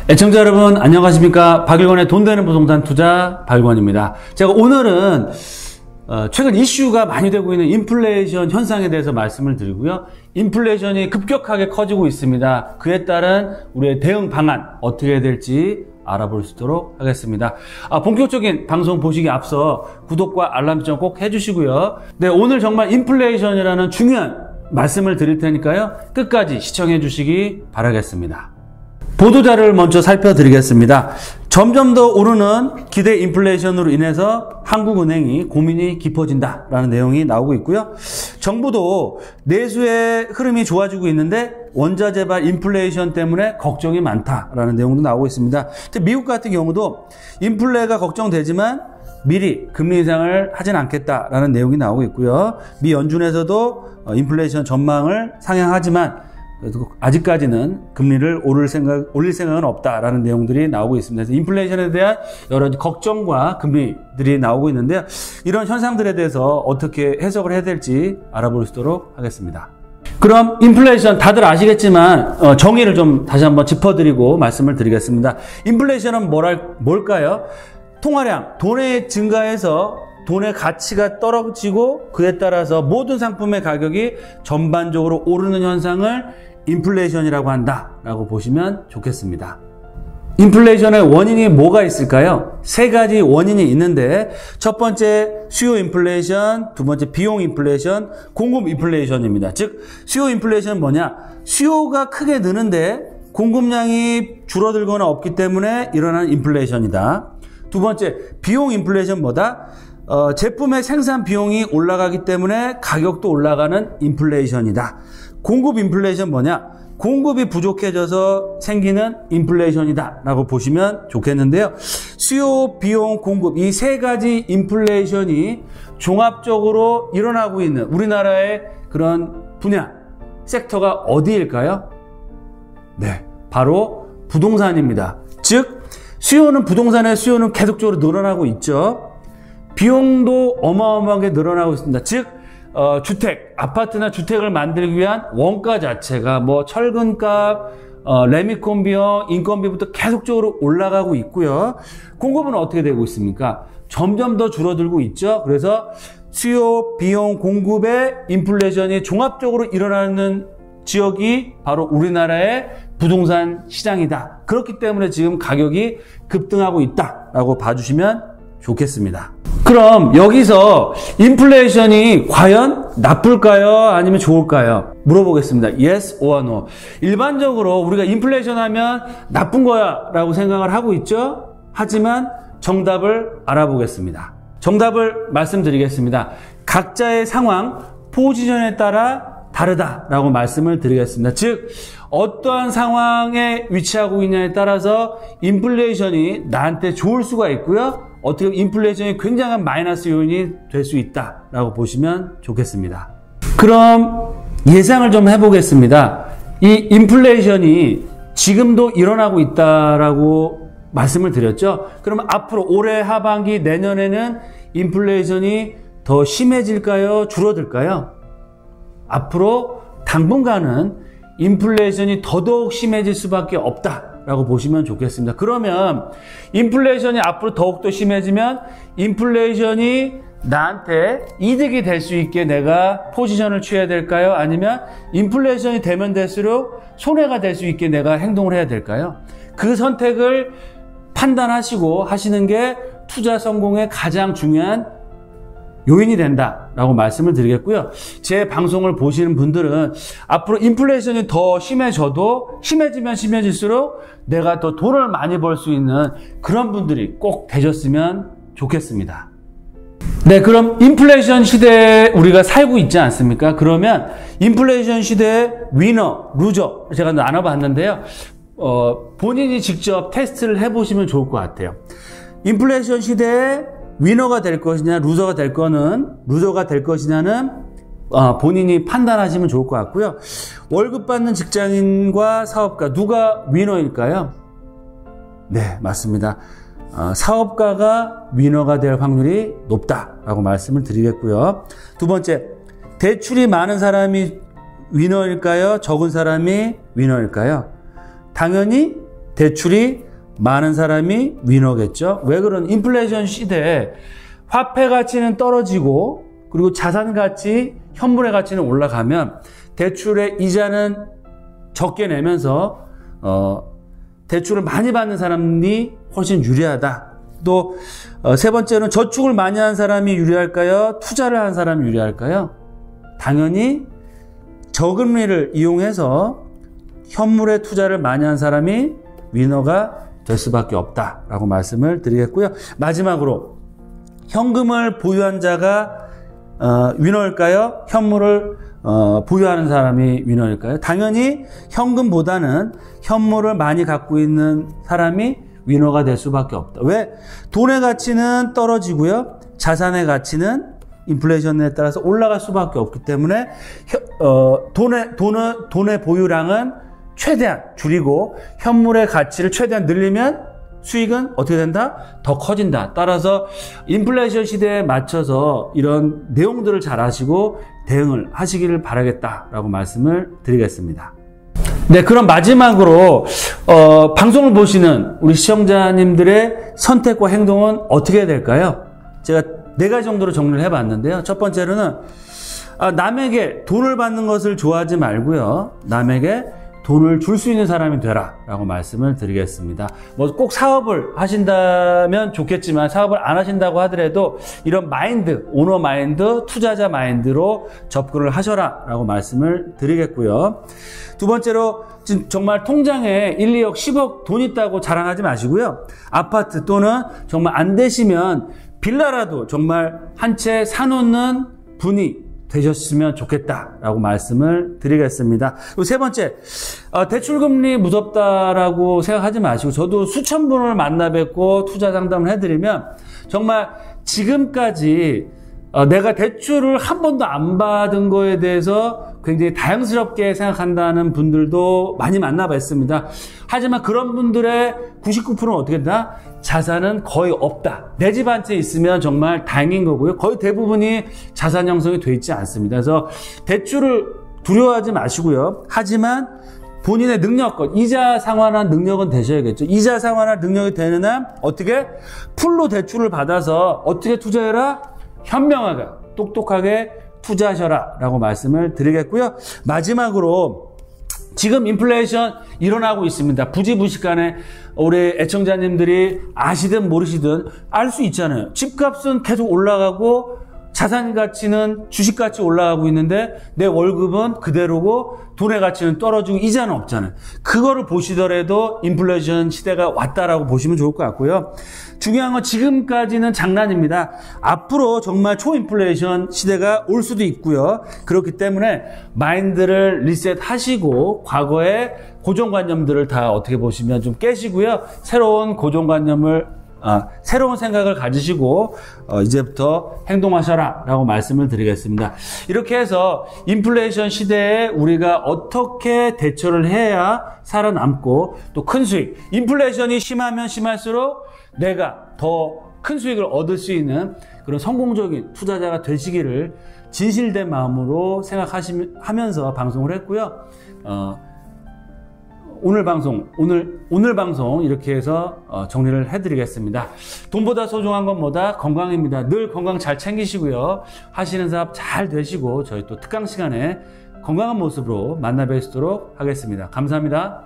애청자 여러분 안녕하십니까. 박일권의 돈 되는 부동산 투자 박일권입니다. 제가 오늘은 최근 이슈가 많이 되고 있는 인플레이션 현상에 대해서 말씀을 드리고요. 인플레이션이 급격하게 커지고 있습니다. 그에 따른 우리의 대응 방안 어떻게 해야 될지 알아볼 수 있도록 하겠습니다. 본격적인 방송 보시기 앞서 구독과 알람 설정 꼭 해주시고요. 네, 오늘 정말 인플레이션이라는 중요한 말씀을 드릴 테니까요. 끝까지 시청해 주시기 바라겠습니다. 보도자료를 먼저 살펴드리겠습니다. 점점 더 오르는 기대 인플레이션으로 인해서 한국은행이 고민이 깊어진다라는 내용이 나오고 있고요. 정부도 내수의 흐름이 좋아지고 있는데 원자재발 인플레이션 때문에 걱정이 많다라는 내용도 나오고 있습니다. 미국 같은 경우도 인플레가 걱정되지만 미리 금리 인상을 하진 않겠다라는 내용이 나오고 있고요. 미 연준에서도 인플레이션 전망을 상향하지만 그래도 아직까지는 금리를 올릴 생각은 없다라는 내용들이 나오고 있습니다. 그래서 인플레이션에 대한 여러 걱정과 금리들이 나오고 있는데요. 이런 현상들에 대해서 어떻게 해석을 해야 될지 알아볼 수 있도록 하겠습니다. 그럼 인플레이션 다들 아시겠지만 정의를 좀 다시 한번 짚어드리고 말씀을 드리겠습니다. 인플레이션은 뭘까요? 통화량, 돈의 증가에서 돈의 가치가 떨어지고 그에 따라서 모든 상품의 가격이 전반적으로 오르는 현상을 인플레이션이라고 한다라고 보시면 좋겠습니다. 인플레이션의 원인이 뭐가 있을까요? 세 가지 원인이 있는데 첫 번째 수요 인플레이션, 두 번째 비용 인플레이션, 공급 인플레이션입니다. 즉 수요 인플레이션은 뭐냐? 수요가 크게 느는데 공급량이 줄어들거나 없기 때문에 일어나는 인플레이션이다. 두 번째 비용 인플레이션 뭐다? 제품의 생산 비용이 올라가기 때문에 가격도 올라가는 인플레이션이다. 공급 인플레이션 뭐냐? 공급이 부족해져서 생기는 인플레이션이다 라고 보시면 좋겠는데요. 수요, 비용, 공급 이 세 가지 인플레이션이 종합적으로 일어나고 있는 우리나라의 그런 분야, 섹터가 어디일까요? 네, 바로 부동산입니다. 즉 수요는 부동산의 수요는 계속적으로 늘어나고 있죠. 비용도 어마어마하게 늘어나고 있습니다. 즉 주택, 아파트나 주택을 만들기 위한 원가 자체가 뭐 철근값, 레미콘 비용, 인건비부터 계속적으로 올라가고 있고요. 공급은 어떻게 되고 있습니까? 점점 더 줄어들고 있죠. 그래서 수요, 비용, 공급의 인플레이션이 종합적으로 일어나는 지역이 바로 우리나라의 부동산 시장이다. 그렇기 때문에 지금 가격이 급등하고 있다라고 봐주시면 좋겠습니다. 그럼 여기서 인플레이션이 과연 나쁠까요? 아니면 좋을까요? 물어보겠습니다. Yes or no. 일반적으로 우리가 인플레이션 하면 나쁜 거야 라고 생각을 하고 있죠. 하지만 정답을 알아보겠습니다. 정답을 말씀드리겠습니다. 각자의 상황, 포지션에 따라 다르다라고 말씀을 드리겠습니다. 즉 어떠한 상황에 위치하고 있냐에 따라서 인플레이션이 나한테 좋을 수가 있고요. 어떻게 보면 인플레이션이 굉장한 마이너스 요인이 될 수 있다라고 보시면 좋겠습니다. 그럼 예상을 좀 해보겠습니다. 이 인플레이션이 지금도 일어나고 있다라고 말씀을 드렸죠. 그러면 앞으로 올해 하반기 내년에는 인플레이션이 더 심해질까요? 줄어들까요? 앞으로 당분간은 인플레이션이 더더욱 심해질 수밖에 없다라고 보시면 좋겠습니다. 그러면 인플레이션이 앞으로 더욱더 심해지면 인플레이션이 나한테 이득이 될 수 있게 내가 포지션을 취해야 될까요? 아니면 인플레이션이 되면 될수록 손해가 될 수 있게 내가 행동을 해야 될까요? 그 선택을 판단하시고 하시는 게 투자 성공의 가장 중요한 요인이 된다라고 말씀을 드리겠고요. 제 방송을 보시는 분들은 앞으로 인플레이션이 더 심해지면 심해질수록 내가 더 돈을 많이 벌 수 있는 그런 분들이 꼭 되셨으면 좋겠습니다. 네, 그럼 인플레이션 시대에 우리가 살고 있지 않습니까? 그러면 인플레이션 시대의 위너, 루저 제가 나눠봤는데요. 본인이 직접 테스트를 해보시면 좋을 것 같아요. 인플레이션 시대에 위너가 될 것이냐, 루저가 될 것이냐는 본인이 판단하시면 좋을 것 같고요. 월급 받는 직장인과 사업가 누가 위너일까요? 네, 맞습니다. 사업가가 위너가 될 확률이 높다라고 말씀을 드리겠고요. 두 번째, 대출이 많은 사람이 위너일까요? 적은 사람이 위너일까요? 당연히 대출이 많은 사람이 위너겠죠. 왜 그런 인플레이션 시대에 화폐 가치는 떨어지고 그리고 자산 가치, 현물의 가치는 올라가면 대출의 이자는 적게 내면서 대출을 많이 받는 사람이 훨씬 유리하다. 또 세 번째는 저축을 많이 한 사람이 유리할까요? 투자를 한 사람이 유리할까요? 당연히 저금리를 이용해서 현물에 투자를 많이 한 사람이 위너가 될 수밖에 없다라고 말씀을 드리겠고요. 마지막으로 현금을 보유한 자가 위너일까요? 현물을 보유하는 사람이 위너일까요? 당연히 현금보다는 현물을 많이 갖고 있는 사람이 위너가 될 수밖에 없다. 왜? 돈의 가치는 떨어지고요. 자산의 가치는 인플레이션에 따라서 올라갈 수밖에 없기 때문에 돈의 보유량은 최대한 줄이고 현물의 가치를 최대한 늘리면 수익은 어떻게 된다? 더 커진다. 따라서 인플레이션 시대에 맞춰서 이런 내용들을 잘 아시고 대응을 하시기를 바라겠다라고 말씀을 드리겠습니다. 네, 그럼 마지막으로 방송을 보시는 우리 시청자님들의 선택과 행동은 어떻게 해야 될까요? 제가 4가지 정도로 정리를 해봤는데요. 첫 번째로는 남에게 돈을 받는 것을 좋아하지 말고요. 남에게 돈을 줄 수 있는 사람이 되라 라고 말씀을 드리겠습니다. 뭐 꼭 사업을 하신다면 좋겠지만 사업을 안 하신다고 하더라도 이런 마인드, 오너 마인드, 투자자 마인드로 접근을 하셔라 라고 말씀을 드리겠고요. 두 번째로 정말 통장에 1, 2억, 10억 돈 있다고 자랑하지 마시고요. 아파트 또는 정말 안 되시면 빌라라도 정말 한 채 사놓는 분이 되셨으면 좋겠다라고 말씀을 드리겠습니다. 그리고 세 번째, 대출금리 무섭다라고 생각하지 마시고 저도 수천 분을 만나 뵙고 투자 상담을 해드리면 정말 지금까지 내가 대출을 한 번도 안 받은 거에 대해서 굉장히 다양스럽게 생각한다는 분들도 많이 만나 뵀습니다. 하지만 그런 분들의 99%는 어떻게 된다? 자산은 거의 없다. 내 집 한 채 있으면 정말 다행인 거고요. 거의 대부분이 자산 형성이 돼 있지 않습니다. 그래서 대출을 두려워하지 마시고요. 하지만 본인의 능력껏 이자 상환한 능력은 되셔야겠죠. 이자 상환한 능력이 되는 한 어떻게? 풀로 대출을 받아서 어떻게 투자해라? 현명하게 똑똑하게 투자하셔라 라고 말씀을 드리겠고요. 마지막으로 지금 인플레이션 일어나고 있습니다. 부지부식간에 우리 애청자님들이 아시든 모르시든 알 수 있잖아요. 집값은 계속 올라가고 자산 가치는 주식같이 올라가고 있는데 내 월급은 그대로고 돈의 가치는 떨어지고 이자는 없잖아요. 그거를 보시더라도 인플레이션 시대가 왔다라고 보시면 좋을 것 같고요. 중요한 건 지금까지는 장난입니다. 앞으로 정말 초인플레이션 시대가 올 수도 있고요. 그렇기 때문에 마인드를 리셋하시고 과거의 고정관념들을 다 어떻게 보시면 좀 깨시고요. 새로운 고정관념을 새로운 생각을 가지시고 이제부터 행동하셔라 라고 말씀을 드리겠습니다. 이렇게 해서 인플레이션 시대에 우리가 어떻게 대처를 해야 살아남고 또 큰 수익, 인플레이션이 심하면 심할수록 내가 더 큰 수익을 얻을 수 있는 그런 성공적인 투자자가 되시기를 진실된 마음으로 생각하면서 방송을 했고요. 오늘 방송 이렇게 해서 정리를 해드리겠습니다. 돈보다 소중한 건 뭐다? 건강입니다. 늘 건강 잘 챙기시고요. 하시는 사업 잘 되시고 저희 또 특강 시간에 건강한 모습으로 만나 뵙도록 하겠습니다. 감사합니다.